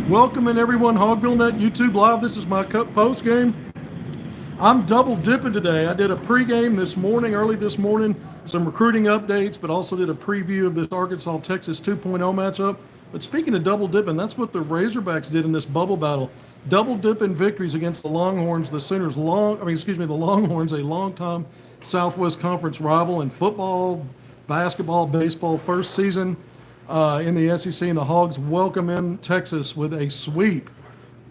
Welcome in everyone, HogvilleNET YouTube Live. This is my post game. I'm double dipping today. I did a pregame this morning, early this morning, some recruiting updates, but also did a preview of this Arkansas-Texas 2.0 matchup. But speaking of double dipping, that's what the Razorbacks did in this bubble battle. Double dipping victories against the Longhorns, the Longhorns, a longtime Southwest Conference rival in football, basketball, baseball, first season in the SEC, and the Hogs welcome in Texas with a sweep.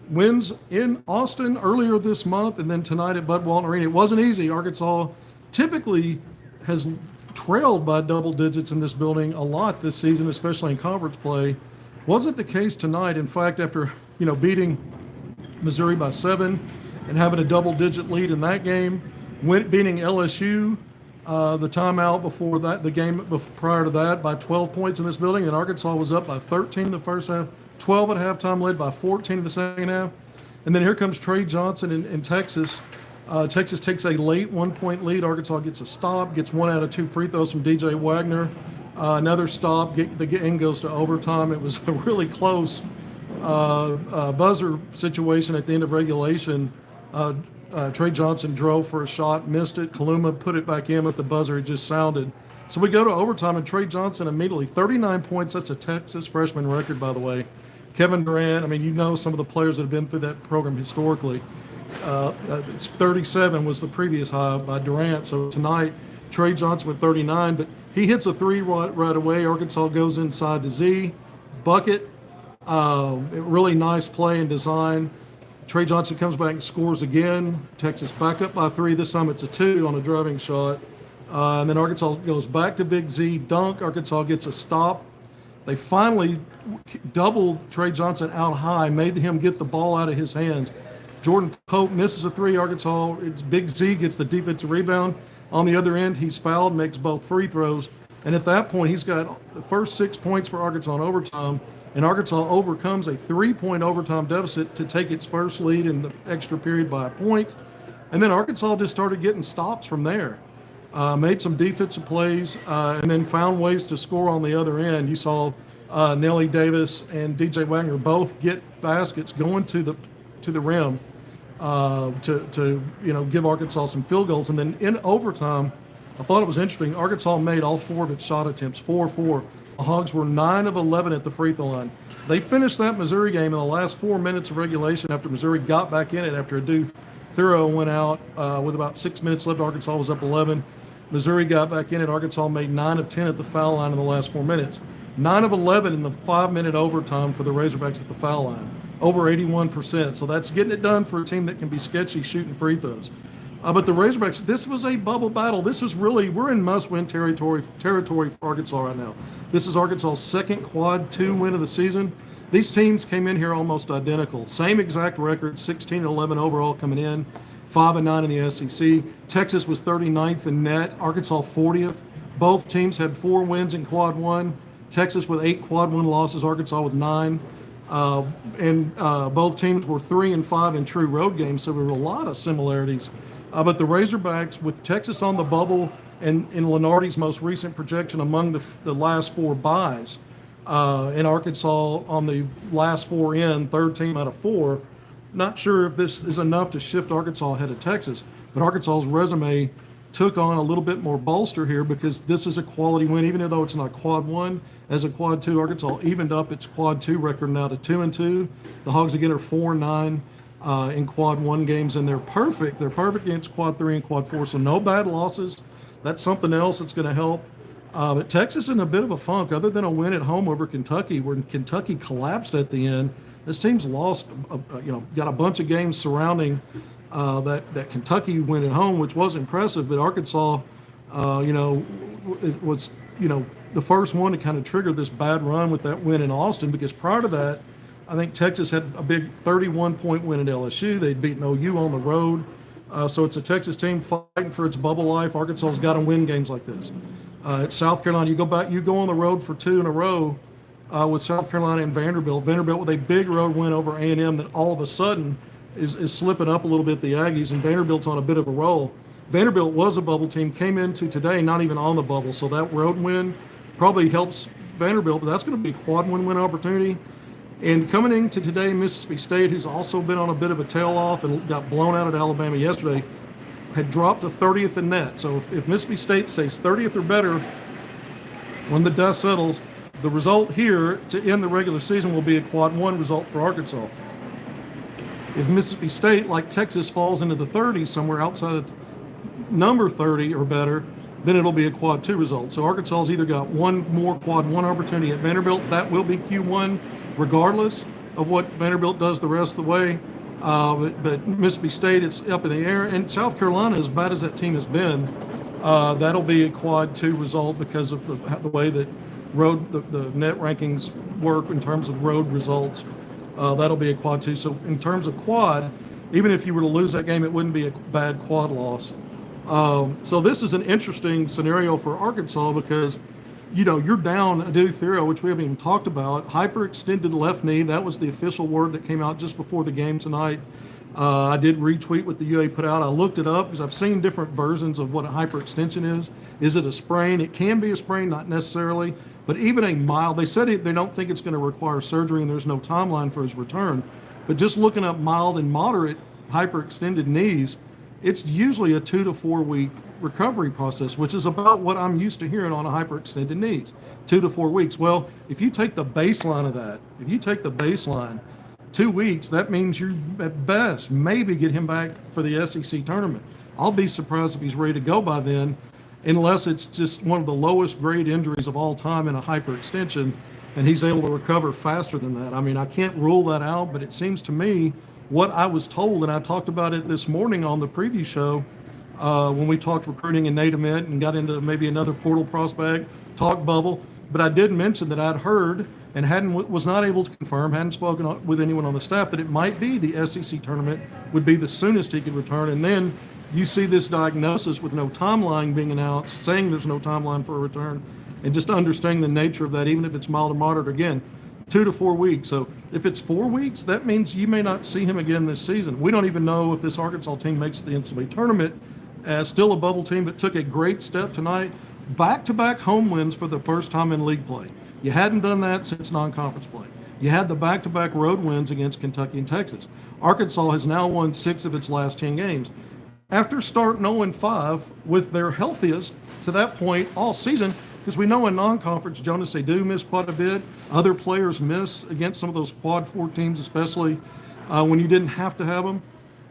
Wins in Austin earlier this month, and then tonight at Bud Walton Arena. It wasn't easy. Arkansas typically has trailed by double digits in this building a lot this season, especially in conference play. Wasn't the case tonight. In fact, after beating Missouri by 7 and having a double-digit lead in that game, beating LSU the timeout before that, the game prior to that, by 12 points in this building, and Arkansas was up by 13 in the first half, 12 at halftime, led by 14 in the second half. And then here comes Trey Johnson in Texas. Texas takes a late 1-point lead. Arkansas gets a stop, gets 1 out of 2 free throws from DJ Wagner. Another stop. The game goes to overtime. It was a really close buzzer situation at the end of regulation. Trey Johnson drove for a shot, missed it. Kaluma put it back in, but the buzzer had just sounded. So we go to overtime, and Trey Johnson immediately, 39 points. That's a Texas freshman record, by the way. Kevin Durant, some of the players that have been through that program historically. 37 was the previous high by Durant. So tonight, Trey Johnson with 39, but he hits a three right away. Arkansas goes inside to Z. Bucket. Really nice play and design. Trey Johnson comes back and scores again. Texas back up by 3. This time it's a 2 on a driving shot. And then Arkansas goes back to Big Z. Dunk. Arkansas gets a stop. They finally doubled Trey Johnson out high, made him get the ball out of his hands. Jordan Pope misses a 3. Arkansas, it's Big Z gets the defensive rebound. On the other end, he's fouled, makes both free throws. And at that point, he's got the first 6 points for Arkansas in overtime. And Arkansas overcomes a 3-point overtime deficit to take its first lead in the extra period by a point. And then Arkansas just started getting stops from there. Made some defensive plays, and then found ways to score on the other end. You saw Nelly Davis and DJ Wagner both get baskets going to the rim to give Arkansas some field goals. And then in overtime, I thought it was interesting. Arkansas made all 4 of its shot attempts, 4-4. The Hogs were 9 of 11 at the free throw line. They finished that Missouri game in the last 4 minutes of regulation after Missouri got back in it after Adu Thuro went out with about 6 minutes left. Arkansas was up 11. Missouri got back in it. Arkansas made 9 of 10 at the foul line in the last 4 minutes. 9 of 11 in the 5-minute overtime for the Razorbacks at the foul line. Over 81%. So that's getting it done for a team that can be sketchy shooting free throws. But the Razorbacks, this was a bubble battle. This is really, we're in must-win territory for Arkansas right now. This is Arkansas' second quad 2 win of the season. These teams came in here almost identical. Same exact record, 16-11 overall coming in. 5-9 in the SEC. Texas was 39th in net. Arkansas 40th. Both teams had 4 wins in quad 1. Texas with 8 quad 1 losses. Arkansas with 9. And both teams were 3-5 in true road games. So there were a lot of similarities. But the Razorbacks, with Texas on the bubble and in Lenardi's most recent projection among the last 4 byes, and Arkansas on the last 4 in, third team out of 4. Not sure if this is enough to shift Arkansas ahead of Texas, but Arkansas's resume took on a little bit more bolster here because this is a quality win, even though it's not quad 1. As a quad 2, Arkansas evened up its quad 2 record now to 2-2. The Hogs again are 4-9 in quad 1 games, and they're perfect. They're perfect against quad 3 and quad 4, so no bad losses. That's something else that's going to help. But Texas in a bit of a funk, other than a win at home over Kentucky, where Kentucky collapsed at the end. This team's lost, got a bunch of games surrounding that Kentucky win at home, which was impressive. But Arkansas, was the first one to kind of trigger this bad run with that win in Austin. Because prior to that, I think Texas had a big 31-point win at LSU. They'd beaten OU on the road. So it's a Texas team fighting for its bubble life. Arkansas's got to win games like this. At South Carolina, you go on the road for 2 in a row. With South Carolina and Vanderbilt. Vanderbilt with a big road win over A&M that all of a sudden is slipping up a little bit, the Aggies, and Vanderbilt's on a bit of a roll. Vanderbilt was a bubble team, came into today not even on the bubble, so that road win probably helps Vanderbilt, but that's going to be a quad win opportunity. And coming into today, Mississippi State, who's also been on a bit of a tail off and got blown out at Alabama yesterday, had dropped to 30th in net. So if Mississippi State stays 30th or better when the dust settles, the result here to end the regular season will be a quad 1 result for Arkansas. If Mississippi State, like Texas, falls into the 30s somewhere outside of number 30 or better, then it'll be a quad 2 result. So Arkansas's either got one more quad 1 opportunity at Vanderbilt. That will be Q1 regardless of what Vanderbilt does the rest of the way. But Mississippi State, it's up in the air. And South Carolina, as bad as that team has been, that'll be a quad 2 result because of the way that the net rankings work in terms of road results. That'll be a quad 2. So in terms of quad, even if you were to lose that game, it wouldn't be a bad quad loss. So this is an interesting scenario for Arkansas because, you're down Adou-Thero, which we haven't even talked about. Hyperextended left knee. That was the official word that came out just before the game tonight. I did retweet what the UA put out. I looked it up because I've seen different versions of what a hyperextension is. Is it a sprain? It can be a sprain, not necessarily, but even a mild. They said they don't think it's going to require surgery and there's no timeline for his return. But just looking up mild and moderate hyperextended knees, it's usually a 2 to 4 week recovery process, which is about what I'm used to hearing on a hyperextended knees, 2 to 4 weeks. Well, if you take the baseline of that, 2 weeks, that means you at best maybe get him back for the SEC tournament. I'll be surprised if he's ready to go by then, unless it's just one of the lowest grade injuries of all time in a hyperextension, and he's able to recover faster than that. I mean, I can't rule that out, but it seems to me what I was told, and I talked about it this morning on the preview show when we talked recruiting in Nate Ament and got into maybe another portal prospect, talk bubble, but I did mention that I'd heard and was not able to confirm, hadn't spoken with anyone on the staff, that it might be the SEC tournament would be the soonest he could return. And then you see this diagnosis with no timeline being announced, saying there's no timeline for a return, and just understanding the nature of that, even if it's mild or moderate, again, 2 to 4 weeks. So if it's 4 weeks, that means you may not see him again this season. We don't even know if this Arkansas team makes the NCAA tournament. Still a bubble team, but took a great step tonight. Back-to-back home wins for the first time in league play. You hadn't done that since non-conference play. You had the back-to-back road wins against Kentucky and Texas. Arkansas has now won 6 of its last 10 games. After starting 0-5 with their healthiest to that point all season, because we know in non-conference, Jonas, they do miss quite a bit. Other players miss against some of those quad 4 teams, especially when you didn't have to have them.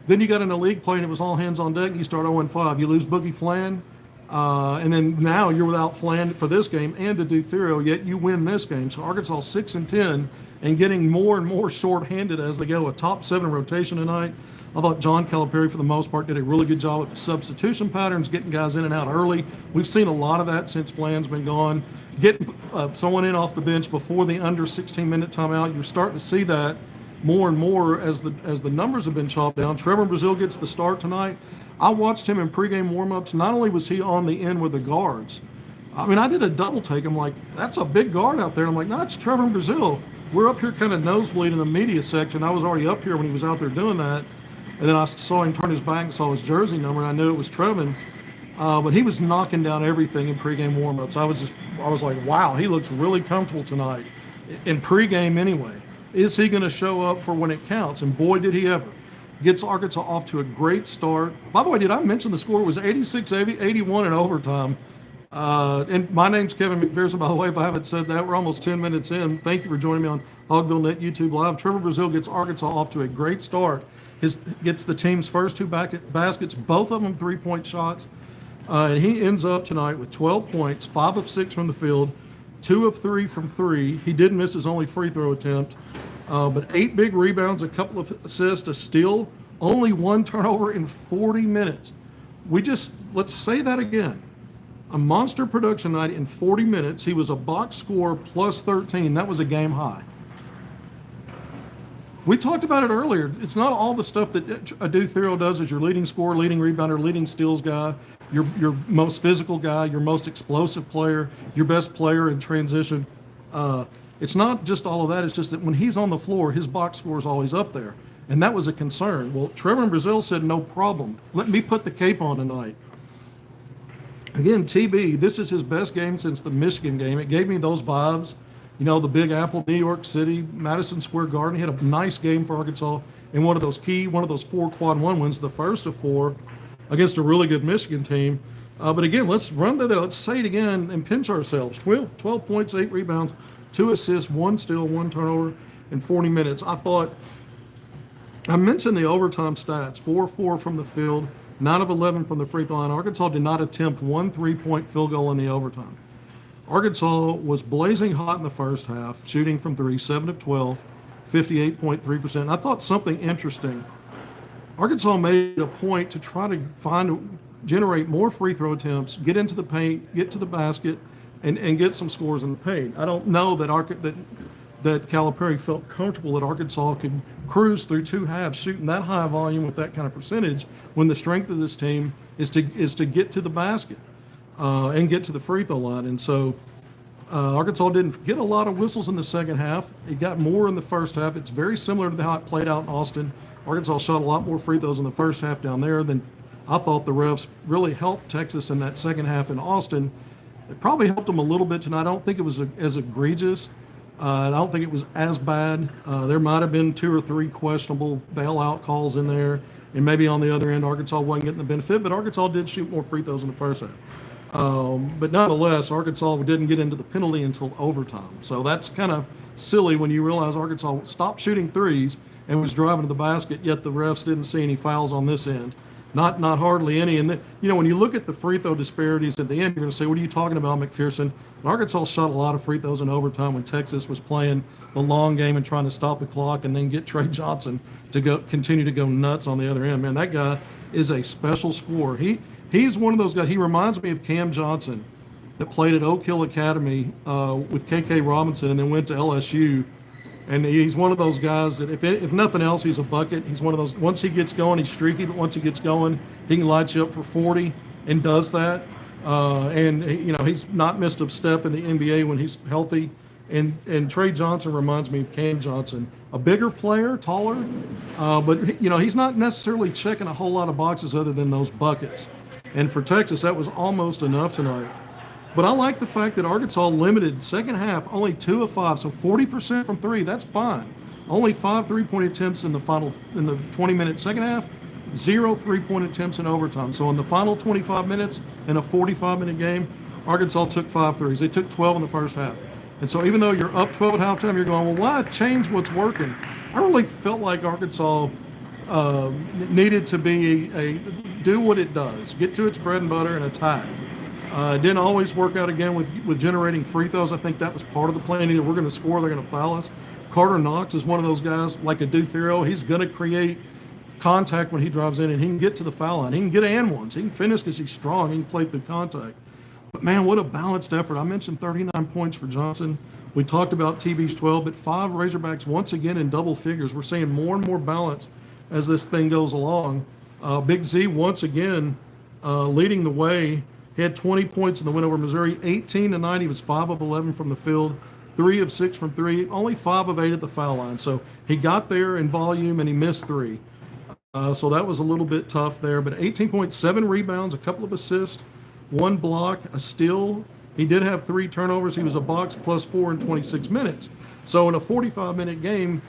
Then you got in a league play and it was all hands on deck and you start 0-5. You lose Boogie Flan, and then now you're without Flan for this game and Adou-Thero, yet you win this game. So Arkansas 6-10 and getting more and more short-handed as they go. A top 7 rotation tonight. I thought John Calipari, for the most part, did a really good job with substitution patterns, getting guys in and out early. We've seen a lot of that since Flan's been gone. Getting someone in off the bench before the under 16-minute timeout. You're starting to see that more and more as the numbers have been chopped down. Trevor Brazile gets the start tonight. I watched him in pregame warmups. Not only was he on the end with the guards, I mean, I did a double take. I'm like, that's a big guard out there. I'm like, no, it's Trevor Brazile. We're up here kind of nosebleed in the media section. I was already up here when he was out there doing that. And then I saw him turn his back and saw his jersey number, and I knew it was Trevin. But he was knocking down everything in pregame warmups. I was like, wow, he looks really comfortable tonight in pregame anyway. Is he going to show up for when it counts? And boy, did he ever. Gets Arkansas off to a great start. By the way, did I mention the score was 86-81 in overtime? And my name's Kevin McPherson, by the way, if I haven't said that. We're almost 10 minutes in. Thank you for joining me on HogvilleNET YouTube Live. Trevor Brazile gets Arkansas off to a great start. Gets the team's first 2 baskets, both of them 3-point shots. And he ends up tonight with 12 points, 5 of 6 from the field, 2 of 3 from 3. He did miss his only free throw attempt. But 8 big rebounds, a couple of assists, a steal, only 1 turnover in 40 minutes. Let's say that again. A monster production night in 40 minutes. He was a box score plus 13. That was a game high. We talked about it earlier. It's not all the stuff that Adou-Thero does as your leading scorer, leading rebounder, leading steals guy, your most physical guy, your most explosive player, your best player in transition. It's not just all of that. It's just that when he's on the floor, his box score is always up there. And that was a concern. Well, Trevor Brazile said, no problem. Let me put the cape on tonight. Again, TB, this is his best game since the Michigan game. It gave me those vibes. the Big Apple, New York City, Madison Square Garden. He had a nice game for Arkansas in one of those 4 quad one wins, the first of 4 against a really good Michigan team. But again, let's run that. Let's say it again and pinch ourselves. 12 points, 8 rebounds, 2 assists, 1 steal, 1 turnover in 40 minutes. I mentioned the overtime stats, 4-4 from the field, 9 of 11 from the free throw line. Arkansas did not attempt 1 3-point field goal in the overtime. Arkansas was blazing hot in the first half, shooting from 3, 7 of 12, 58.3%. I thought something interesting. Arkansas made a point to try to generate more free throw attempts, get into the paint, get to the basket, and get some scores in the paint. I don't know that Calipari felt comfortable that Arkansas could cruise through 2 halves shooting that high volume with that kind of percentage when the strength of this team is to get to the basket and get to the free throw line. And so Arkansas didn't get a lot of whistles in the second half. It got more in the first half. It's very similar to how it played out in Austin. Arkansas shot a lot more free throws in the first half down there than I thought. The refs really helped Texas in that second half in Austin. It probably helped them a little bit tonight. I don't think it was as egregious. I don't think it was as bad. There might have been 2 or 3 questionable bailout calls in there, and maybe on the other end, Arkansas wasn't getting the benefit, but Arkansas did shoot more free throws in the first half. But nonetheless, Arkansas didn't get into the penalty until overtime. So that's kind of silly when you realize Arkansas stopped shooting threes and was driving to the basket, yet the refs didn't see any fouls on this end. Not hardly any. And then, when you look at the free throw disparities at the end, you're going to say, what are you talking about, McPherson? But Arkansas shot a lot of free throws in overtime when Texas was playing the long game and trying to stop the clock and then get Trey Johnson to continue to go nuts on the other end. Man, that guy is a special scorer. He's one of those guys. He reminds me of Cam Johnson that played at Oak Hill Academy with K.K. Robinson and then went to LSU. And he's one of those guys that if nothing else, he's a bucket. He's one of those, once he gets going, he's streaky, but once he gets going, he can light you up for 40 and does that. He's not missed a step in the NBA when he's healthy. And Trey Johnson reminds me of Cam Johnson, a bigger player, taller, but he's not necessarily checking a whole lot of boxes other than those buckets. And for Texas, that was almost enough tonight. But I like the fact that Arkansas limited second half only 2 of 5, so 40% from 3. That's fine. Only 5 3-point attempts in the 20-minute second half, 0 3-point attempts in overtime. So in the final 25 minutes in a 45-minute game, Arkansas took 5 threes. They took 12 in the first half. And so even though you're up 12 at halftime, you're going, well, why change what's working? I really felt like Arkansas needed to do what it does, get to its bread and butter and attack. It didn't always work out again with generating free throws. I think that was part of the plan. Either we're going to score, they're going to foul us. Carter Knox is one of those guys like a Duthero. He's going to create contact when he drives in, and he can get to the foul line. He can get and ones. He can finish because he's strong. He can play through contact. But, man, what a balanced effort. I mentioned 39 points for Johnson. We talked about TB's 12, but 5 Razorbacks once again in double figures. We're seeing more and more balance as this thing goes along. Big Z once again leading the way. He had 20 points in the win over Missouri, 18-9. He was 5 of 11 from the field, 3 of 6 from 3, only 5 of 8 at the foul line. So he got there in volume and he missed 3. So that was a little bit tough there. But 18 points, 7 rebounds, a couple of assists, 1 block, a steal. He did have 3 turnovers. He was a box plus 4 in 26 minutes. So in a 45-minute game,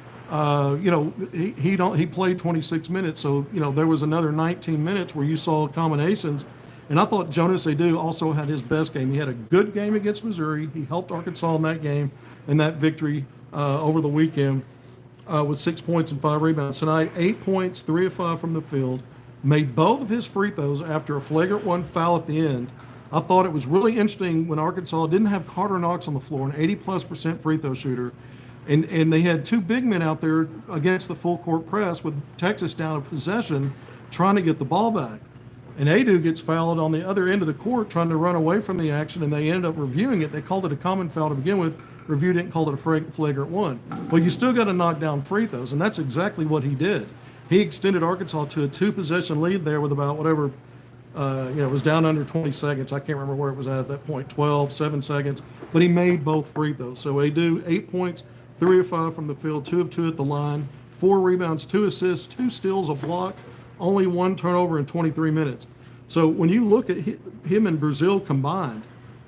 he played 26 minutes. So, there was another 19 minutes where you saw combinations. And I thought Jonas Adu also had his best game. He had a good game against Missouri. He helped Arkansas in that game and that victory over the weekend with 6 points and 5 rebounds. Tonight, 8 points, 3 of 5 from the field. Made both of his free throws after a flagrant 1 foul at the end. I thought it was really interesting when Arkansas didn't have Carter Knox on the floor, an 80+% free throw shooter. And they had 2 big men out there against the full court press with Texas down a possession trying to get the ball back. And Adu gets fouled on the other end of the court trying to run away from the action, and they end up reviewing it. They called it a common foul to begin with, reviewed it and called it a flagrant 1. Well, you still got to knock down free throws, and that's exactly what he did. He extended Arkansas to a 2-possession lead there with about whatever, it was down under 20 seconds. I can't remember where it was at that point, 12, 7 seconds. But he made both free throws. So Adu, 8 points, 3 of 5 from the field, 2 of 2 at the line, 4 rebounds, 2 assists, 2 steals, a block, only 1 turnover in 23 minutes. So when you look at him and Brazile combined,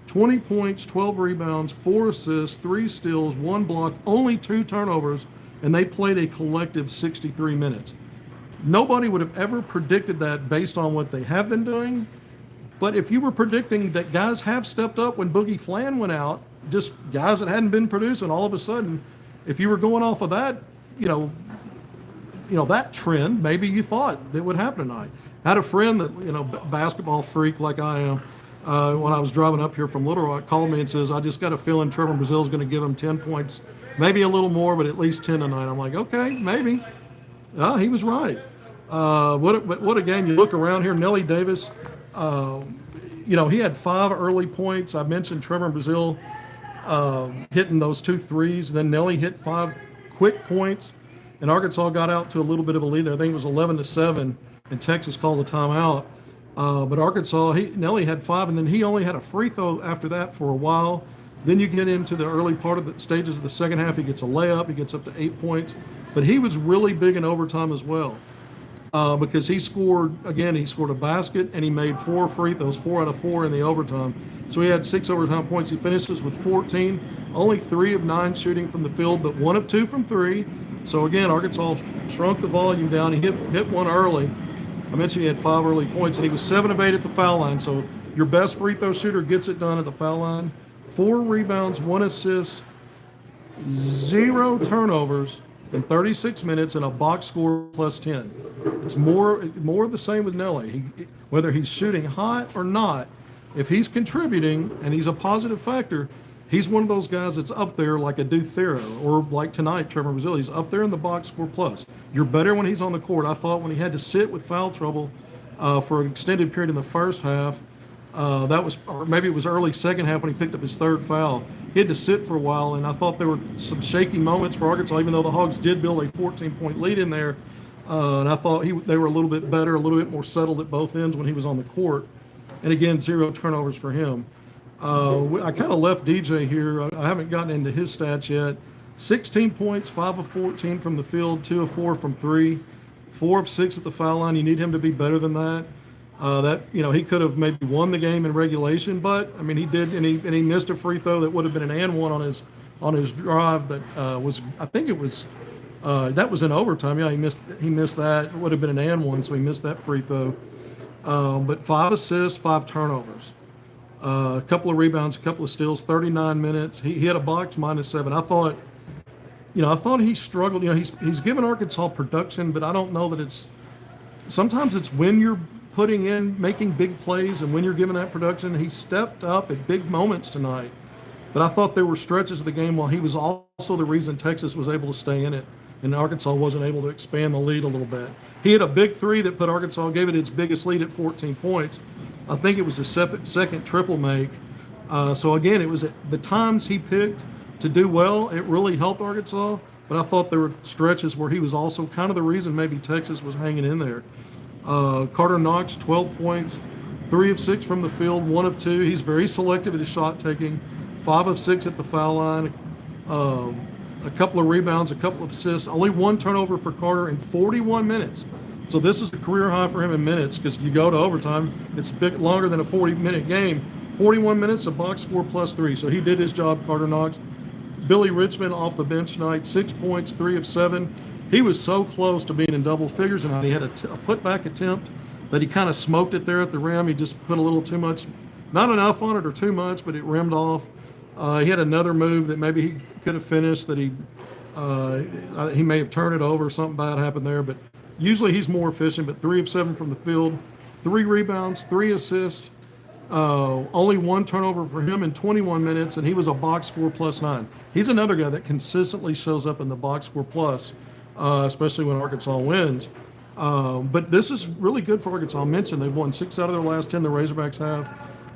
20 points, 12 rebounds, 4 assists, 3 steals, 1 block, only 2 turnovers, and they played a collective 63 minutes. Nobody would have ever predicted that based on what they have been doing. But if you were predicting that guys have stepped up when Boogie Flan went out, just guys that hadn't been producing, all of a sudden, if you were going off of that, that trend, maybe you thought that would happen tonight. I had a friend that, basketball freak like I am, when I was driving up here from Little Rock, called me and says, I just got a feeling Trevor Brazile is going to give him 10 points, maybe a little more, but at least 10 tonight. I'm like, okay, maybe. He was right. What a game. You look around here, Nelly Davis, he had 5 early points. I mentioned Trevor Brazile hitting those 2 threes. Then Nelly hit 5 quick points, and Arkansas got out to a little bit of a lead. I think it was 11-7, and Texas called a timeout. But Arkansas, Nelly had 5, and then he only had a free throw after that for a while. Then you get into the early part of the stages of the second half. He gets a layup. He gets up to 8 points. But he was really big in overtime as well. Because he scored a basket, and he made 4 free throws, 4 out of 4 in the overtime. So he had 6 overtime points. He finishes with 14, only 3 of 9 shooting from the field, but 1 of 2 from 3. So again, Arkansas shrunk the volume down. He hit one early. I mentioned he had 5 early points, and he was 7 of 8 at the foul line. So your best free throw shooter gets it done at the foul line. 4 rebounds, 1 assist, 0 turnovers in 36 minutes, and a box score plus 10. It's more the same with Nelly. Whether he's shooting hot or not, if he's contributing and he's a positive factor, he's one of those guys that's up there like a Duthero, or like tonight, Trevor Brazile. He's up there in the box score plus. You're better when he's on the court. I thought when he had to sit with foul trouble for an extended period in the first half, or maybe it was early second half when he picked up his 3rd foul. He had to sit for a while, and I thought there were some shaky moments for Arkansas, even though the Hogs did build a 14-point lead in there. And I thought they were a little bit better, a little bit more settled at both ends when he was on the court. And again, 0 turnovers for him. I kind of left DJ here. I haven't gotten into his stats yet. 16 points, 5 of 14 from the field, 2 of 4 from 3, 4 of 6 at the foul line. You need him to be better than that. He could have maybe won the game in regulation, but I mean he did, and he missed a free throw that would have been an and one on his drive that was, I think it was that was in overtime. Yeah, he missed that. It would have been an and one, so he missed that free throw. But 5 assists, 5 turnovers, a couple of rebounds, a couple of steals, 39 minutes. He had a box -7. I thought he struggled. He's given Arkansas production, but I don't know that sometimes it's when you're making big plays, and when you're giving that production. He stepped up at big moments tonight, but I thought there were stretches of the game while he was also the reason Texas was able to stay in it, and Arkansas wasn't able to expand the lead a little bit. He had a big 3 that put Arkansas, gave it its biggest lead at 14 points. I think it was a second triple make. So again, it was at the times he picked to do well, it really helped Arkansas, but I thought there were stretches where he was also kind of the reason maybe Texas was hanging in there. Carter Knox, 12 points, 3 of 6 from the field, 1 of 2. He's very selective at his shot taking, 5 of 6 at the foul line, a couple of rebounds, a couple of assists, only 1 turnover for Carter in 41 minutes. So this is a career high for him in minutes, because you go to overtime, it's a bit longer than a 40-minute game. 41 minutes, a box score plus 3. So he did his job, Carter Knox. Billy Richmond off the bench tonight, 6 points, 3 of 7. He was so close to being in double figures, and he had a putback attempt that he kind of smoked it there at the rim. He just put a little too much, not enough on it or too much, but it rimmed off. He had another move that maybe he could have finished that he may have turned it over. Something bad happened there, but usually he's more efficient. But 3 of 7 from the field, 3 rebounds, 3 assists, only 1 turnover for him in 21 minutes, and he was a box score +9. He's another guy that consistently shows up in the box score plus. Especially when Arkansas wins. But this is really good for Arkansas. I mentioned they've won 6 out of their last 10, the Razorbacks have.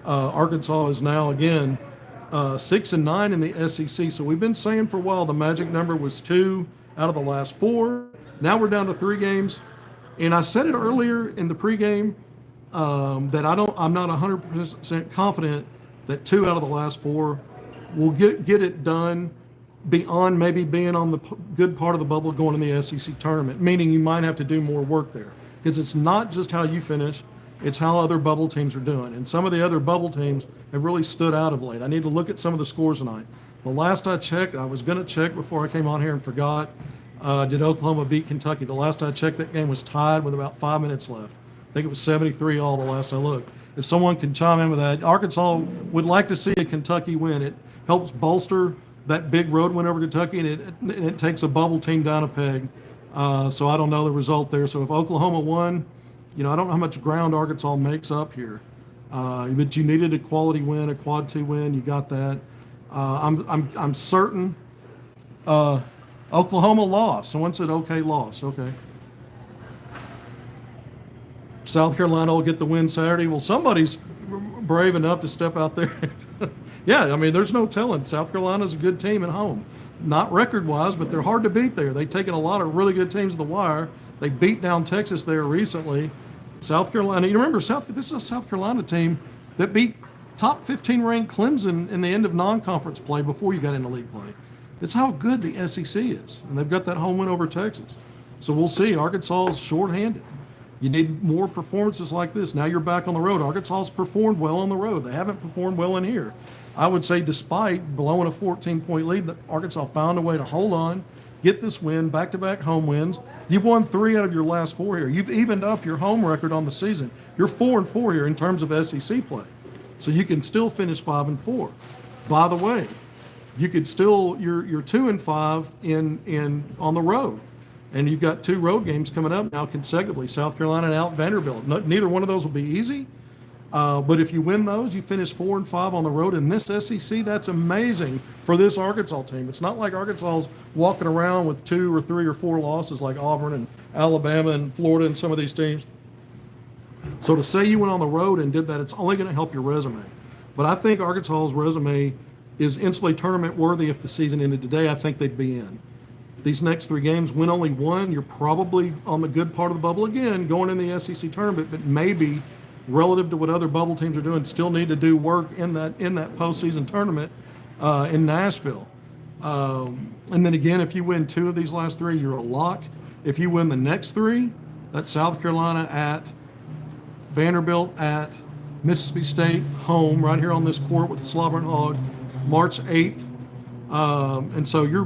Arkansas is now, again, 6-9 in the SEC. So we've been saying for a while the magic number was 2 out of the last 4. Now we're down to 3 games. And I said it earlier in the pregame that I'm not 100% confident that 2 out of the last 4 will get it done beyond maybe being on the good part of the bubble going in the SEC tournament, meaning you might have to do more work there, because it's not just how you finish, It's how other bubble teams are doing. And some of the other bubble teams have really stood out of late. I need to look at some of the scores tonight. The last I checked, I was going to check before I came on here and forgot, did Oklahoma beat Kentucky? The last I checked, that game was tied with about 5 minutes left. I think it was 73 all the last I looked. If someone can chime in with that, Arkansas would like to see a Kentucky win. It helps bolster that big road win over Kentucky, and it takes a bubble team down a peg. So I don't know the result there. So if Oklahoma won, I don't know how much ground Arkansas makes up here. But you needed a quality win, a quad 2 win. You got that. I'm certain Oklahoma lost. Someone said, okay, lost. Okay. South Carolina will get the win Saturday. Well, somebody's brave enough to step out there. Yeah, I mean, there's no telling. South Carolina's a good team at home. Not record-wise, but they're hard to beat there. They've taken a lot of really good teams to the wire. They beat down Texas there recently. South Carolina, you remember, this is a South Carolina team that beat top 15 ranked Clemson in the end of non-conference play before you got into league play. It's how good the SEC is, and they've got that home win over Texas. So we'll see. Arkansas is shorthanded. You need more performances like this. Now you're back on the road. Arkansas's performed well on the road. They haven't performed well in here. I would say despite blowing a 14-point lead, that Arkansas found a way to hold on, get this win, back-to-back home wins. You've won 3 out of your last 4 here. You've evened up your home record on the season. You're 4-4 here in terms of SEC play. So you can still finish 5-4. By the way, you could still, you're 2-5 in on the road. And you've got 2 road games coming up now consecutively, South Carolina and out Vanderbilt. Neither one of those will be easy. But if you win those, you finish 4-5 on the road. In this SEC, that's amazing for this Arkansas team. It's not like Arkansas's walking around with 2 or 3 or 4 losses like Auburn and Alabama and Florida and some of these teams. So to say you went on the road and did that, it's only going to help your resume. But I think Arkansas's resume is NCAA tournament worthy. If the season ended today, I think they'd be in. These next 3 games, win only 1, you're probably on the good part of the bubble again, going in the SEC tournament, but maybe relative to what other bubble teams are doing, still need to do work in that postseason tournament in Nashville. And then again, if you win 2 of these last 3, you're a lock. If you win the next 3, that's South Carolina at Vanderbilt at Mississippi State, home, right here on this court with the Slobbering Hog, March 8th. And so you're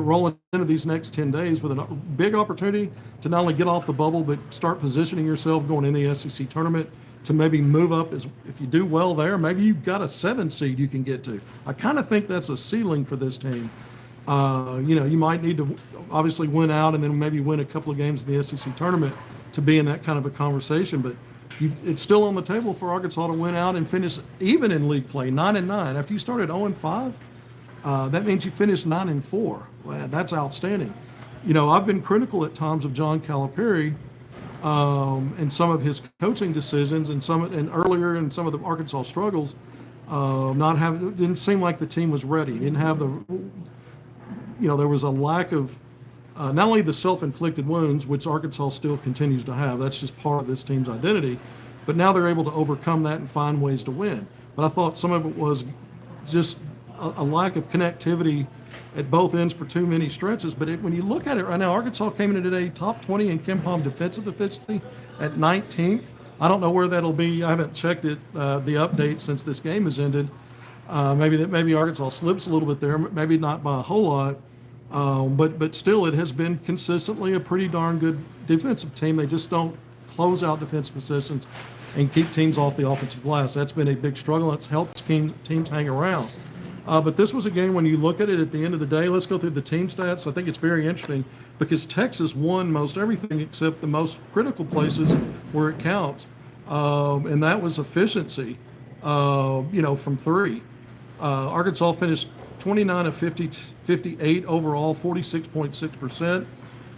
rolling into these next 10 days with a big opportunity to not only get off the bubble, but start positioning yourself going in the SEC tournament to maybe move up. If you do well there, maybe you've got a 7 seed you can get to. I kind of think that's a ceiling for this team. You might need to obviously win out and then maybe win a couple of games in the SEC tournament to be in that kind of a conversation. But it's still on the table for Arkansas to win out and finish even in league play, 9-9. After you started 0-5, that means you finished 9-4. Well, that's outstanding. I've been critical at times of John Calipari and some of his coaching decisions and earlier in some of the Arkansas struggles. It didn't seem like the team was ready. It didn't have there was a lack of not only the self-inflicted wounds, which Arkansas still continues to have. That's just part of this team's identity. But now they're able to overcome that and find ways to win. But I thought some of it was just a lack of connectivity at both ends for too many stretches. But when you look at it right now, Arkansas came in today top 20 in KenPom defensive efficiency at 19th. I don't know where that'll be. I haven't checked it, the update since this game has ended. Maybe Arkansas slips a little bit there, maybe not by a whole lot. But still, it has been consistently a pretty darn good defensive team. They just don't close out defensive positions and keep teams off the offensive glass. That's been a big struggle. It's helped teams hang around. But this was a game, when you look at it at the end of the day, let's go through the team stats. I think it's very interesting because Texas won most everything except the most critical places where it counts. And that was efficiency, from 3. Arkansas finished 29 of 58 overall, 46.6%,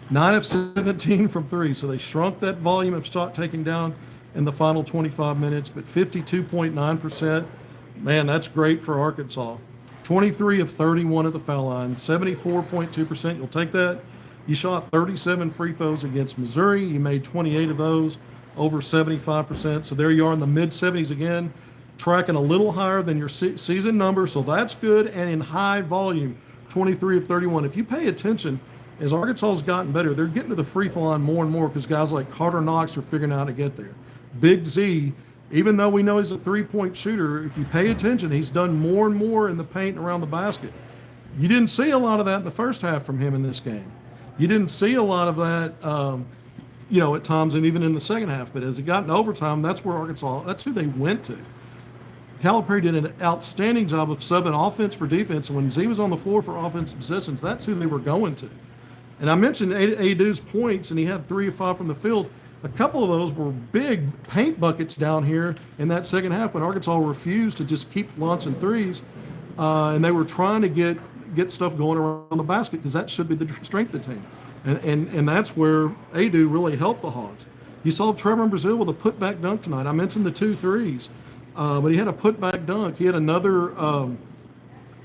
9 of 17 from 3. So they shrunk that volume of shot taking down in the final 25 minutes, but 52.9%. Man, that's great for Arkansas. 23 of 31 at the foul line, 74.2%. You'll take that. You shot 37 free throws against Missouri. You made 28 of those, over 75%. So there you are in the mid-70s again, tracking a little higher than your season number. So that's good. And in high volume, 23 of 31. If you pay attention, as Arkansas's gotten better, they're getting to the free throw line more and more because guys like Carter Knox are figuring out how to get there. Big Z, even though we know he's a three-point shooter, if you pay attention, he's done more and more in the paint and around the basket. You didn't see a lot of that in the first half from him in this game. You didn't see a lot of that, at times, and even in the second half. But as it got in overtime, that's where Arkansas, that's who they went to. Calipari did an outstanding job of subbing offense for defense. And when Z was on the floor for offensive possessions, that's who they were going to. And I mentioned Adu's points, and he had 3 of 5 from the field. A couple of those were big paint buckets down here in that second half when Arkansas refused to just keep launching threes, and they were trying to get stuff going around the basket because that should be the strength of the team. And that's where Adu really helped the Hogs. You saw Trevor Brazile with a putback dunk tonight. I mentioned the 2 threes, but he had a putback dunk. He had another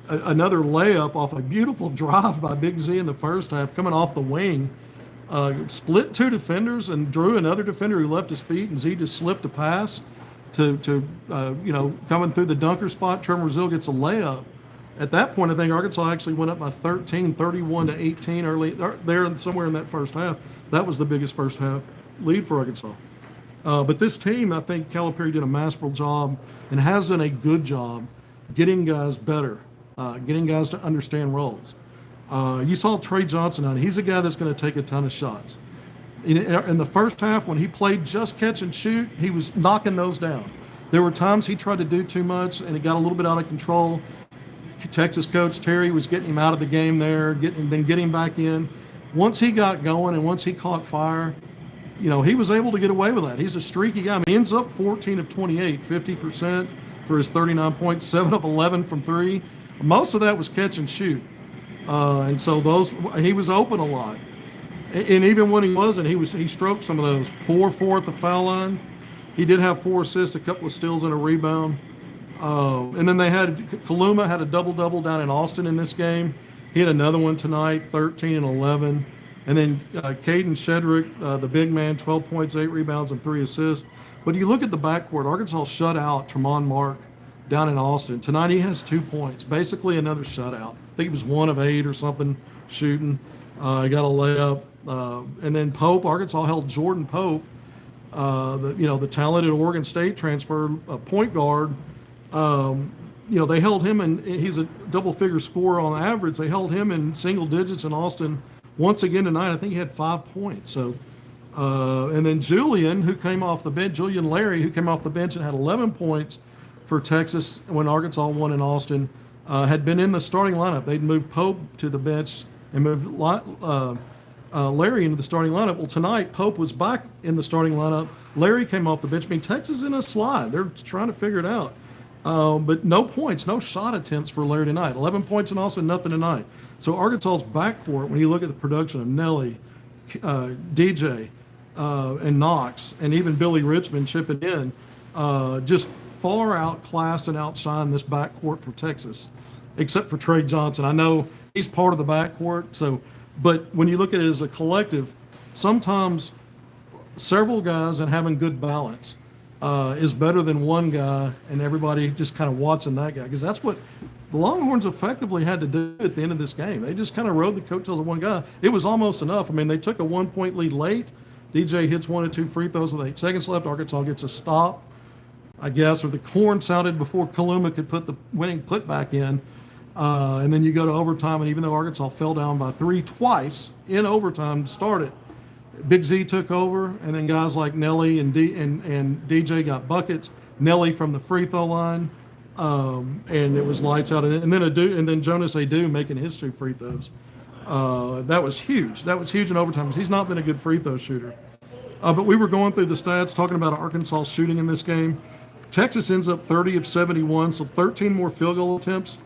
layup off a beautiful drive by Big Z in the first half, coming off the wing. Split 2 defenders and drew another defender who left his feet, and Z just slipped a pass to coming through the dunker spot. Trevor Brazile gets a layup. At that point, I think Arkansas actually went up by 13, 31-18 early there somewhere in that first half. That was the biggest first half lead for Arkansas. But this team, I think Calipari did a masterful job and has done a good job getting guys better, getting guys to understand roles. You saw Trey Johnson out. He's a guy that's going to take a ton of shots. In the first half, when he played just catch and shoot, he was knocking those down. There were times he tried to do too much, and it got a little bit out of control. Texas coach Terry was getting him out of the game there, then getting back in. Once he got going and once he caught fire, he was able to get away with that. He's a streaky guy. I mean, he ends up 14 of 28, 50% for his 39 points, 7 of 11 from 3. Most of that was catch and shoot. And he was open a lot. And even when he wasn't, he stroked some of those. 4 at the foul line. He did have 4 assists, a couple of steals, and a rebound. And then Kaluma had a double-double down in Austin in this game. He had another one tonight, 13 and 11. And then Caden Shedrick, the big man, 12 points, 8 rebounds, and 3 assists. But you look at the backcourt, Arkansas shut out Tremont Mark down in Austin. Tonight he has 2 points, basically another shutout. I think he was 1 of 8 or something shooting. He got a layup. And then Pope, Arkansas held Jordan Pope, the talented Oregon State transfer point guard. They held him, and he's a double-figure scorer on average. They held him in single digits in Austin once again tonight. I think he had 5 points. So, and then Julian Larry, who came off the bench and had 11 points for Texas when Arkansas won in Austin, had been in the starting lineup. They'd moved Pope to the bench and moved Larry into the starting lineup. Well, tonight Pope was back in the starting lineup. Larry came off the bench. I mean, Texas in a slide. They're trying to figure it out. But no points, no shot attempts for Larry tonight. 11 points and also nothing tonight. So Arkansas's backcourt, when you look at the production of Nelly, DJ, and Knox, and even Billy Richmond chipping in, just far outclassed and outshined this backcourt for Texas, except for Trey Johnson. I know he's part of the backcourt, but when you look at it as a collective, sometimes several guys and having good balance is better than one guy and everybody just kind of watching that guy, because that's what the Longhorns effectively had to do at the end of this game. They just kind of rode the coattails of one guy. It was almost enough. I mean, they took a 1-point lead late. DJ hits 1 and 2 free throws with 8 seconds left. Arkansas gets a stop, I guess, or the horn sounded before Kaluma could put the winning putback in. And then you go to overtime, and even though Arkansas fell down by 3 twice in overtime to start it, Big Z took over, and then guys like Nelly and DJ got buckets. Nelly from the free throw line, and it was lights out. And then Jonas Adu making his 2 free throws. That was huge. That was huge in overtime because he's not been a good free throw shooter. But we were going through the stats, talking about Arkansas shooting in this game. Texas ends up 30 of 71, so 13 more field goal attempts.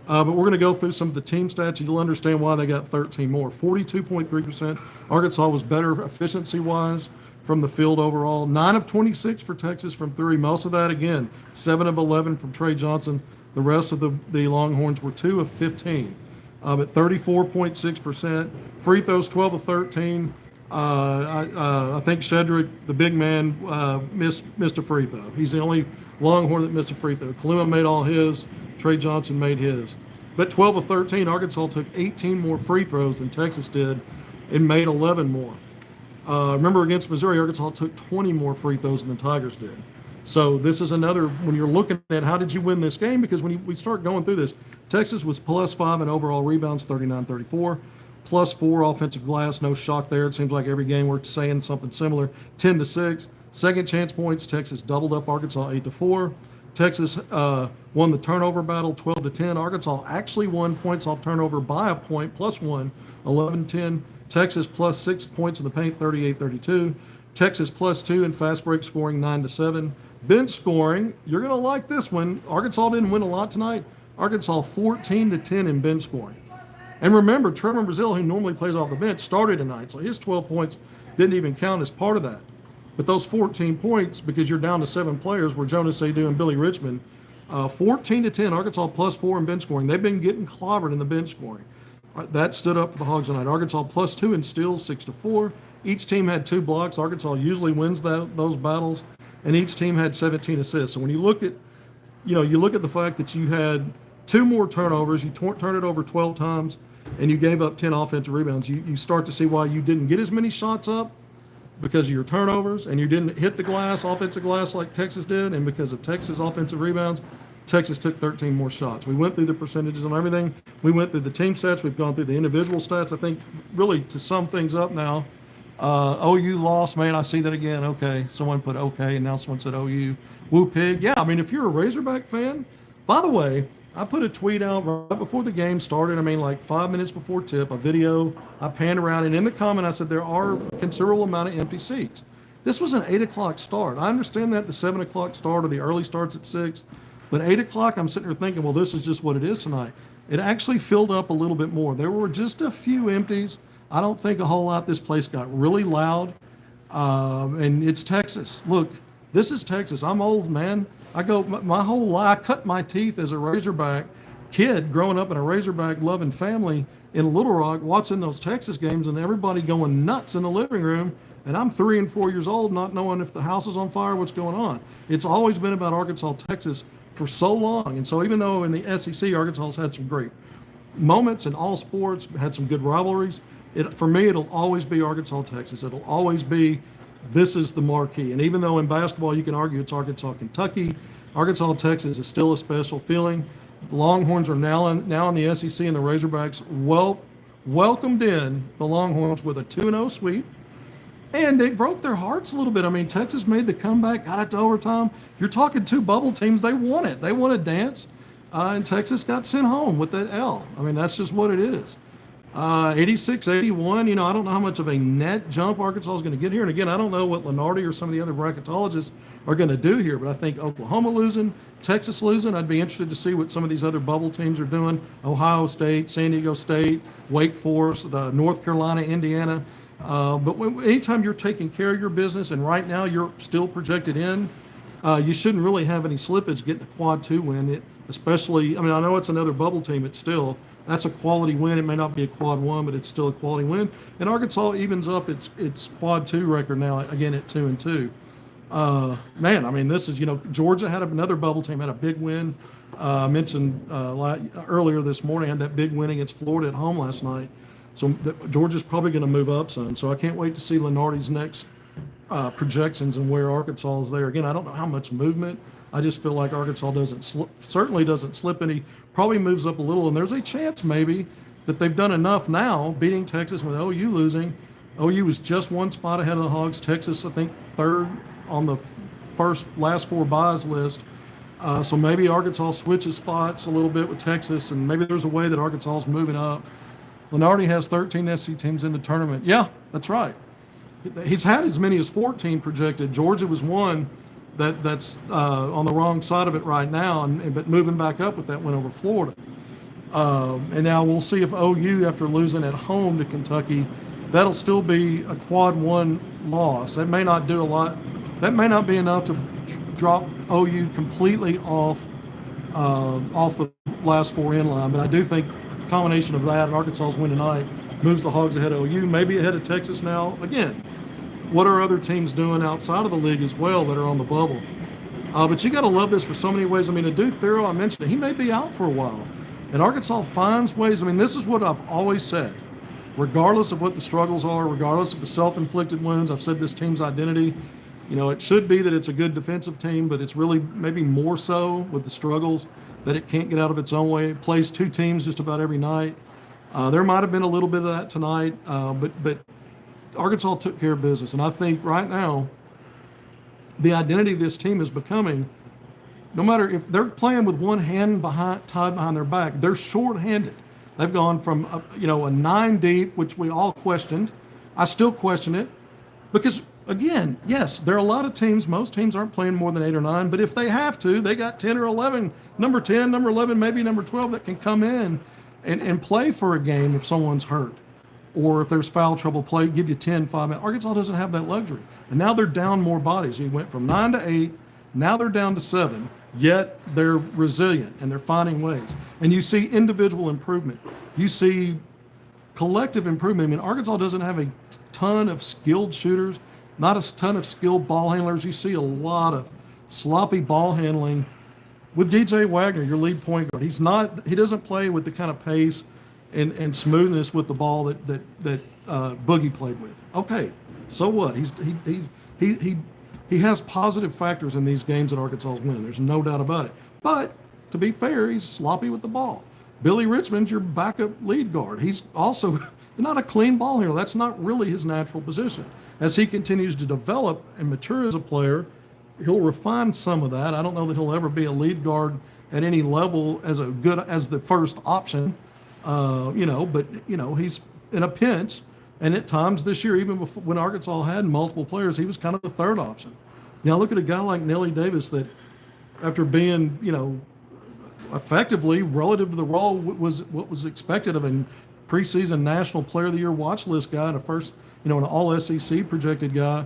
But we're going to go through some of the team stats, and you'll understand why they got 13 more. 42.3%. Arkansas was better efficiency-wise from the field overall. 9 of 26 for Texas from 3. Most of that, again, 7 of 11 from Trey Johnson. The rest of the Longhorns were 2 of 15. But 34.6%. Free throws, 12 of 13. I think Shedrick, the big man, missed a free throw. He's the only Longhorn that missed a free throw. Kaluma made all his. Trey Johnson made his. But 12 of 13, Arkansas took 18 more free throws than Texas did and made 11 more. Remember, against Missouri, Arkansas took 20 more free throws than the Tigers did. So this is another, when you're looking at how did you win this game, because when we start going through this, Texas was +5 in overall rebounds, 39-34, +4 offensive glass, no shock there. It seems like every game we're saying something similar, 10-6. Second chance points, Texas doubled up Arkansas 8-4. Texas won the turnover battle 12-10. Arkansas actually won points off turnover by a point, +1, 11-10. Texas +6 points in the paint, 38-32. Texas +2 in fast break scoring, 9-7. Bench scoring, you're going to like this one. Arkansas didn't win a lot tonight. Arkansas 14-10 in bench scoring. And remember, Trevor Brazile, who normally plays off the bench, started tonight, so his 12 points didn't even count as part of that. But those 14 points, because you're down to 7 players, were Jonas Seydoux and Billy Richmond. 14-10, Arkansas +4 in bench scoring. They've been getting clobbered in the bench scoring. That stood up for the Hogs tonight. Arkansas +2 in steals, 6-4. Each team had 2 blocks. Arkansas usually wins those battles, and each team had 17 assists. So when you look at, you look at the fact that you had 2 more turnovers, you turned it over 12 times, and you gave up 10 offensive rebounds. You start to see why you didn't get as many shots up, because of your turnovers, and you didn't hit the glass, offensive glass, like Texas did, and because of Texas offensive rebounds, Texas took 13 more shots. We went through the percentages on everything. We went through the team stats. We've gone through the individual stats. I think really to sum things up now, OU lost, man, I see that again. Okay, someone put okay, and now someone said OU. Woo pig. Yeah, I mean, if you're a Razorback fan, by the way, I put a tweet out right before the game started. I mean, like 5 minutes before tip, a video. I panned around, and in the comment, I said there are a considerable amount of empty seats. This was an 8 o'clock start. I understand that the 7 o'clock start or the early starts at 6, but 8 o'clock, I'm sitting there thinking, well, this is just what it is tonight. It actually filled up a little bit more. There were just a few empties. I don't think a whole lot. This place got really loud, and it's Texas. Look, this is Texas. I'm old, man. I go my whole life. I cut my teeth as a Razorback kid, growing up in a Razorback loving family in Little Rock, watching those Texas games, and everybody going nuts in the living room. And I'm 3 and 4 years old, not knowing if the house is on fire, what's going on. It's always been about Arkansas, Texas for so long. And so even though in the SEC, Arkansas's had some great moments in all sports, had some good rivalries, for me, it'll always be Arkansas, Texas. It'll always be, this is the marquee. And even though in basketball you can argue it's Arkansas, Kentucky, Arkansas, Texas is still a special feeling. The Longhorns are now in the SEC, and the Razorbacks welcomed in the Longhorns with a 2-0 sweep. And they broke their hearts a little bit. I mean, Texas made the comeback, got it to overtime. You're talking 2 bubble teams. They won it. They won a dance. And Texas got sent home with that L. I mean, that's just what it is. 86-81, I don't know how much of a net jump Arkansas is going to get here. And again, I don't know what Lenardi or some of the other bracketologists are going to do here, but I think Oklahoma losing, Texas losing, I'd be interested to see what some of these other bubble teams are doing. Ohio State, San Diego State, Wake Forest, North Carolina, Indiana. But anytime you're taking care of your business, and right now you're still projected in, you shouldn't really have any slippage getting a quad 2 win. Especially, I mean, I know it's another bubble team, but still, that's a quality win. It may not be a quad 1, but it's still a quality win. And Arkansas evens up its quad 2 record now, again, at 2-2. Man, I mean, this is, Georgia had another bubble team, had a big win. I mentioned earlier this morning, had that big win against Florida at home last night. So Georgia's probably going to move up some. So I can't wait to see Lenardi's next projections and where Arkansas is there. Again, I don't know how much movement. I just feel like Arkansas certainly doesn't slip any, probably moves up a little. And there's a chance maybe that they've done enough now, beating Texas with OU losing. OU was just 1 spot ahead of the Hogs. Texas, I think, 3rd on the last 4 buys list. So maybe Arkansas switches spots a little bit with Texas, and maybe there's a way that Arkansas is moving up. Lenardi has 13 SEC teams in the tournament. Yeah, that's right. He's had as many as 14 projected. Georgia was one that's on the wrong side of it right now, but moving back up with that win over Florida. And now we'll see if OU, after losing at home to Kentucky, that'll still be a quad 1 loss. That may not do a lot. That may not be enough to drop OU completely off the last 4 in line, but I do think the combination of that and Arkansas's win tonight moves the Hogs ahead of OU, maybe ahead of Texas now. Again, what are other teams doing outside of the league as well that are on the bubble? But you got to love this for so many ways. I mean, Adu Thero, I mentioned it, he may be out for a while. And Arkansas finds ways. I mean, this is what I've always said. Regardless of what the struggles are, regardless of the self-inflicted wounds, I've said this team's identity, it should be that it's a good defensive team, but it's really maybe more so with the struggles that it can't get out of its own way. It plays two teams just about every night. There might have been a little bit of that tonight, but Arkansas took care of business. And I think right now, the identity of this team is becoming, no matter if they're playing with one hand tied behind their back, they're short-handed. They've gone from a 9 deep, which we all questioned. I still question it because, again, yes, there are a lot of teams. Most teams aren't playing more than 8 or 9, but if they have to, they got 10 or 11, number 10, number 11, maybe number 12 that can come in and play for a game if someone's hurt or if there's foul trouble, give you 10, 5 minutes. Arkansas doesn't have that luxury. And now they're down more bodies. You went from 9 to 8, now they're down to 7. Yet they're resilient and they're finding ways. And you see individual improvement. You see collective improvement. I mean, Arkansas doesn't have a ton of skilled shooters, not a ton of skilled ball handlers. You see a lot of sloppy ball handling with DJ Wagner, your lead point guard. He doesn't play with the kind of pace and smoothness with the ball that Boogie played with. Okay, so what? He has positive factors in these games that Arkansas is winning. There's no doubt about it. But to be fair, he's sloppy with the ball. Billy Richmond's your backup lead guard. He's also not a clean ball handler. That's not really his natural position. As he continues to develop and mature as a player, he'll refine some of that. I don't know that he'll ever be a lead guard at any level as the first option, but he's in a pinch. And at times this year, even before, when Arkansas had multiple players, he was kind of the third option. Now look at a guy like Nelly Davis that, after being, effectively relative to the role, was what was expected of a preseason National Player of the Year watch list guy and an All SEC projected guy,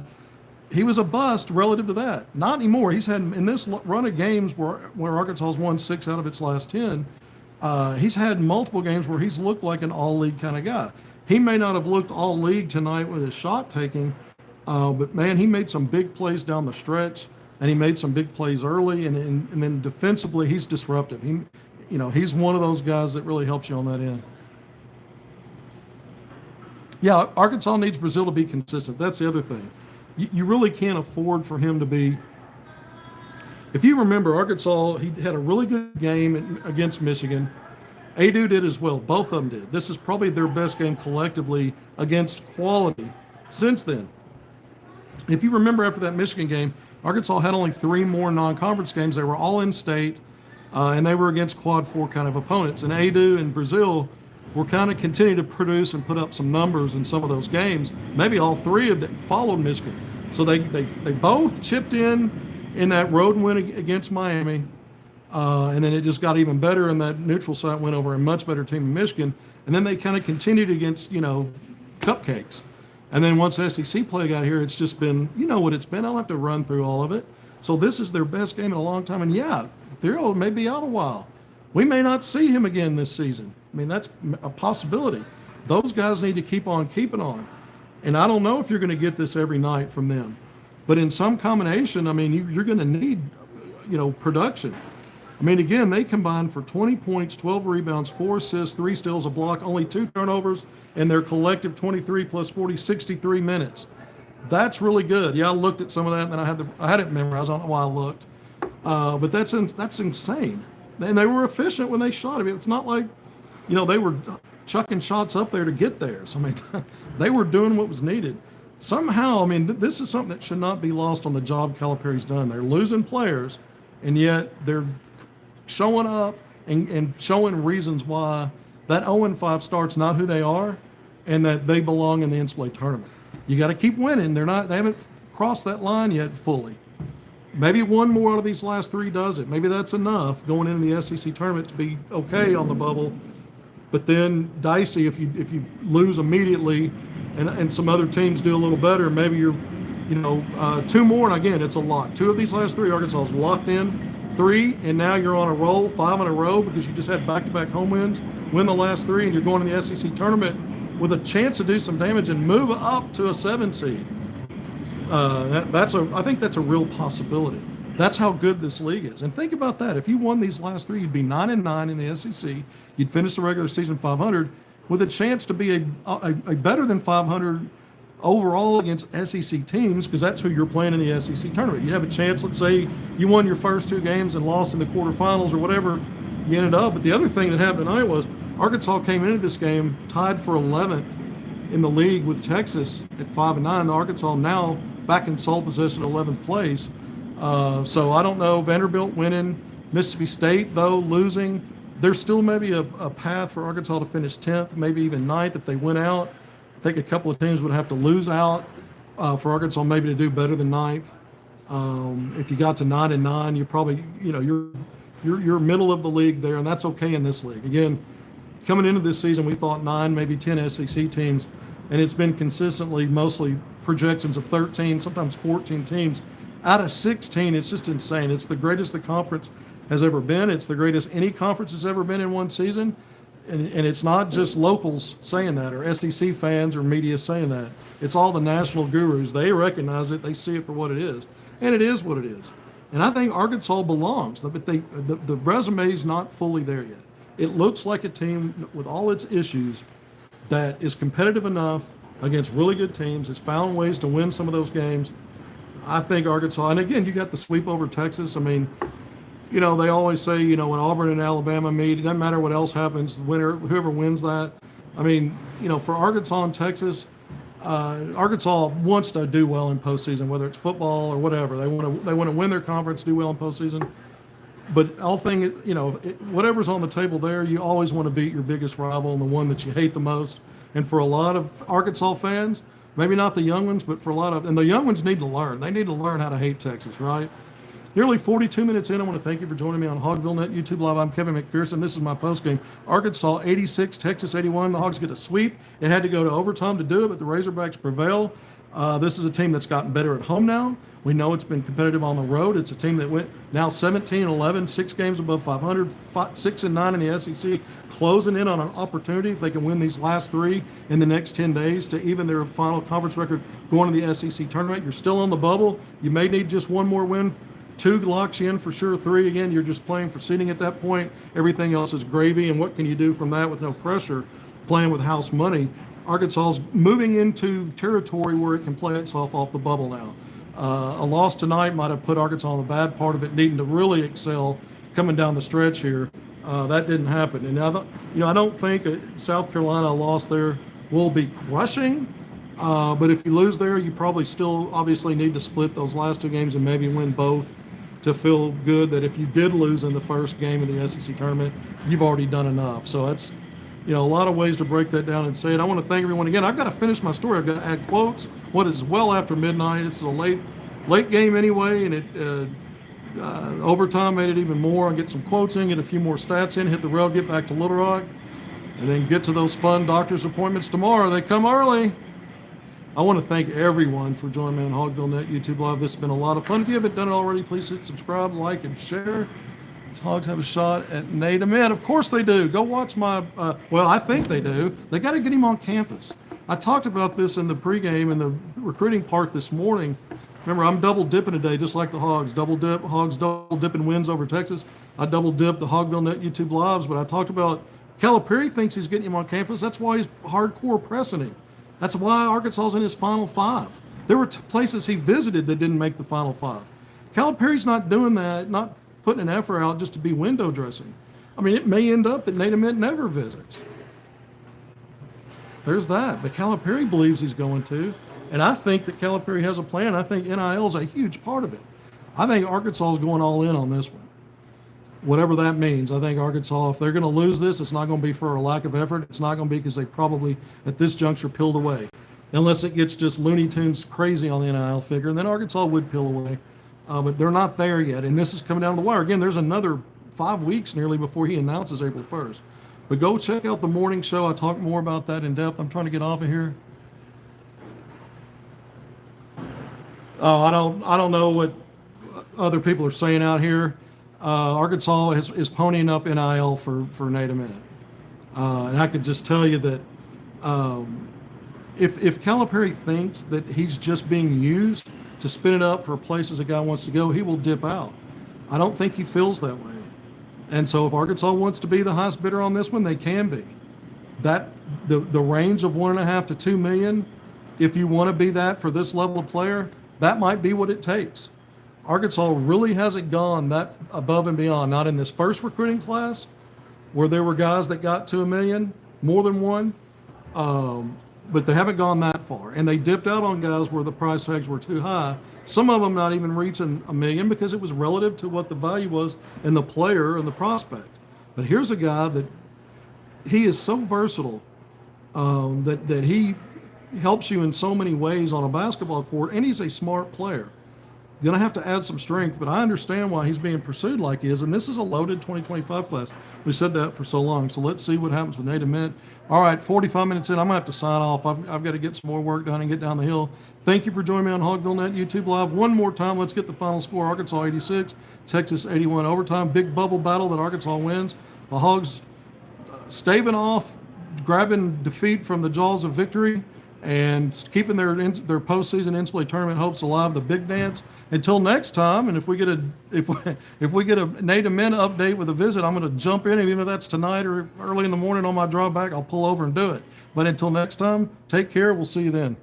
he was a bust relative to that. Not anymore. He's had in this run of games where Arkansas's won 6 out of its last 10. He's had multiple games where he's looked like an all-league kind of guy. He may not have looked all league tonight with his shot taking, but man, he made some big plays down the stretch, and he made some big plays early, and then defensively, he's disruptive. He's one of those guys that really helps you on that end. Yeah, Arkansas needs Brazile to be consistent. That's the other thing. You really can't afford for him to be. If you remember, Arkansas, he had a really good game against Michigan. Adu did as well. Both of them did. This is probably their best game collectively against quality since then. If you remember, after that Michigan game, Arkansas had only 3 more non-conference games. They were all in state, and they were against quad 4 kind of opponents. And Adu and Brazile were kind of continuing to produce and put up some numbers in some of those games. Maybe all 3 of them followed Michigan. So they both chipped in that road win against Miami. And then it just got even better, and that neutral site went over a much better team in Michigan. And then they kind of continued against, cupcakes. And then once SEC play got here, it's just been, what it's been. I don't have to run through all of it. So this is their best game in a long time. And yeah, Theriot may be out a while. We may not see him again this season. I mean, that's a possibility. Those guys need to keep on keeping on. And I don't know if you're going to get this every night from them. But in some combination, I mean, you're going to need, production. I mean, again, they combined for 20 points, 12 rebounds, 4 assists, 3 steals, a block, only 2 turnovers, and their collective 23 plus 40, 63 minutes. That's really good. Yeah, I looked at some of that, and then I had it memorized. I don't know why I looked. But that's insane. And they were efficient when they shot. I mean, it's not like, they were chucking shots up there to get there. So, I mean, they were doing what was needed. Somehow, I mean, this is something that should not be lost on the job Calipari's done. They're losing players, and yet they're showing up and showing reasons why that 0-5 start's not who they are, and that they belong in the NCAA tournament. You got to keep winning. They haven't crossed that line yet fully. Maybe one more out of these last 3 does it. Maybe that's enough going into the SEC tournament to be okay on the bubble. But then dicey if you lose immediately, and some other teams do a little better. Maybe you're, 2 more, and again, it's a lot. 2 of these last 3, Arkansas is locked in. 3, and now you're on a roll, 5 in a row because you just had back-to-back home wins, win the last 3, and you're going to the SEC tournament with a chance to do some damage and move up to a 7 seed. I think that's a real possibility. That's how good this league is. And think about that. If you won these last three, you'd be 9-9 in the SEC. You'd finish the regular season 500 with a chance to be a better than 500 overall against SEC teams, because that's who you're playing in the SEC tournament. You have a chance, let's say you won your first two games and lost in the quarterfinals or whatever you ended up. But the other thing that happened tonight was Arkansas came into this game tied for 11th in the league with Texas at 5-9. Arkansas now back in sole possession, 11th place. So I don't know. Vanderbilt winning, Mississippi State though losing. There's still maybe a path for Arkansas to finish 10th, maybe even 9th if they win out. I think a couple of teams would have to lose out for Arkansas maybe to do better than 9th. If you got to 9-9, you're probably, you're middle of the league there, and that's okay in this league. Again, coming into this season, we thought 9, maybe 10 SEC teams, and it's been consistently mostly projections of 13, sometimes 14 teams. Out of 16, it's just insane. It's the greatest the conference has ever been. It's the greatest any conference has ever been in one season. And it's not just locals saying that or SEC fans or media saying that. It's all the national gurus. They recognize it. They see it for what it is. And it is what it is. And I think Arkansas belongs, but the resume is not fully there yet. It looks like a team with all its issues that is competitive enough against really good teams, has found ways to win some of those games. I think Arkansas, and again, you got the sweep over Texas. I mean, they always say, when Auburn and Alabama meet, it doesn't matter what else happens, the winner, whoever wins that. I mean, for Arkansas and Texas, Arkansas wants to do well in postseason, whether it's football or whatever. They want to win their conference, do well in postseason. But whatever's on the table there, you always want to beat your biggest rival and the one that you hate the most. And for a lot of Arkansas fans, maybe not the young ones, but for a lot of, and the young ones need to learn. They need to learn how to hate Texas, right? Nearly 42 minutes in, I want to thank you for joining me on HogvilleNET YouTube Live. I'm Kevin McPherson. This is my postgame. Arkansas 86, Texas 81. The Hogs get a sweep. It had to go to overtime to do it, but the Razorbacks prevail. This is a team that's gotten better at home now. We know it's been competitive on the road. It's a team that went now 17-11, 6 games above 500, 6-9 in the SEC, closing in on an opportunity if they can win these last 3 in the next 10 days to even their final conference record going to the SEC tournament. You're still on the bubble. You may need just one more win. 2 locks you in for sure. 3, again, you're just playing for seeding at that point. Everything else is gravy, and what can you do from that with no pressure, playing with house money? Arkansas's moving into territory where it can play itself off the bubble now. A loss tonight might have put Arkansas on the bad part of it, needing to really excel coming down the stretch here. That didn't happen. And I don't think South Carolina loss there will be crushing. But if you lose there, you probably still obviously need to split those last 2 games and maybe win both to feel good that if you did lose in the first game of the SEC tournament, you've already done enough. So that's, a lot of ways to break that down and say it. I want to thank everyone again. I've got to finish my story. I've got to add quotes. What is well after midnight. It's a late game anyway, and it overtime made it even more. I'll get some quotes in, get a few more stats in, hit the rail, get back to Little Rock, and then get to those fun doctor's appointments tomorrow. They come early. I want to thank everyone for joining me on HogvilleNET YouTube Live. This has been a lot of fun. If you haven't done it already, please hit subscribe, like, and share. These Hogs have a shot at Nate Ament. Of course they do. Go watch my, I think they do. They got to get him on campus. I talked about this in the pregame and the recruiting part this morning. Remember, I'm double dipping today, just like the Hogs. Hogs double dipping wins over Texas. I double dip the HogvilleNET YouTube Lives, but I talked about Calipari thinks he's getting him on campus. That's why he's hardcore pressing him. That's why Arkansas's in his Final 5. There were places he visited that didn't make the Final 5. Calipari's not doing that, not putting an effort out just to be window dressing. I mean, it may end up that Nate Ament never visits. There's that. But Calipari believes he's going to. And I think that Calipari has a plan. I think NIL is a huge part of it. I think Arkansas is going all in on this one. Whatever that means. I think Arkansas, if they're going to lose this, it's not going to be for a lack of effort. It's not going to be because they probably, at this juncture, peeled away. Unless it gets just Looney Tunes crazy on the NIL figure, and then Arkansas would peel away. But they're not there yet, and this is coming down to the wire. Again, there's another 5 weeks nearly before he announces April 1st. But go check out the morning show. I talk more about that in depth. I'm trying to get off of here. Oh, I don't know what other people are saying out here. Arkansas is ponying up NIL for Nate Ament. And I could just tell you that if Calipari thinks that he's just being used, to spin it up for places a guy wants to go, he will dip out. I don't think he feels that way. And so if Arkansas wants to be the highest bidder on this one, they can be. That the range of 1.5 to 2 million, if you want to be that for this level of player, that might be what it takes. Arkansas really hasn't gone that above and beyond, not in this first recruiting class where there were guys that got to 1 million, more than one, but they haven't gone that far. And they dipped out on guys where the price tags were too high. Some of them not even reaching 1 million because it was relative to what the value was in the player and the prospect. But here's a guy that he is so versatile that he helps you in so many ways on a basketball court, and he's a smart player. Going to have to add some strength, but I understand why he's being pursued like he is, and this is a loaded 2025 class. We said that for so long, so let's see what happens with Nate Mint. All right, 45 minutes in, I'm going to have to sign off. I've got to get some more work done and get down the hill. Thank you for joining me on HogvilleNET YouTube Live. One more time, let's get the final score. Arkansas 86, Texas 81 overtime. Big bubble battle that Arkansas wins. The Hogs staving off, grabbing defeat from the jaws of victory, and keeping their postseason NCAA tournament hopes alive. The big dance. Until next time, and if we get a Nate Mint update with a visit, I'm going to jump in, even if that's tonight or early in the morning on my drive back. I'll pull over and do it. But until next time, take care. We'll see you then.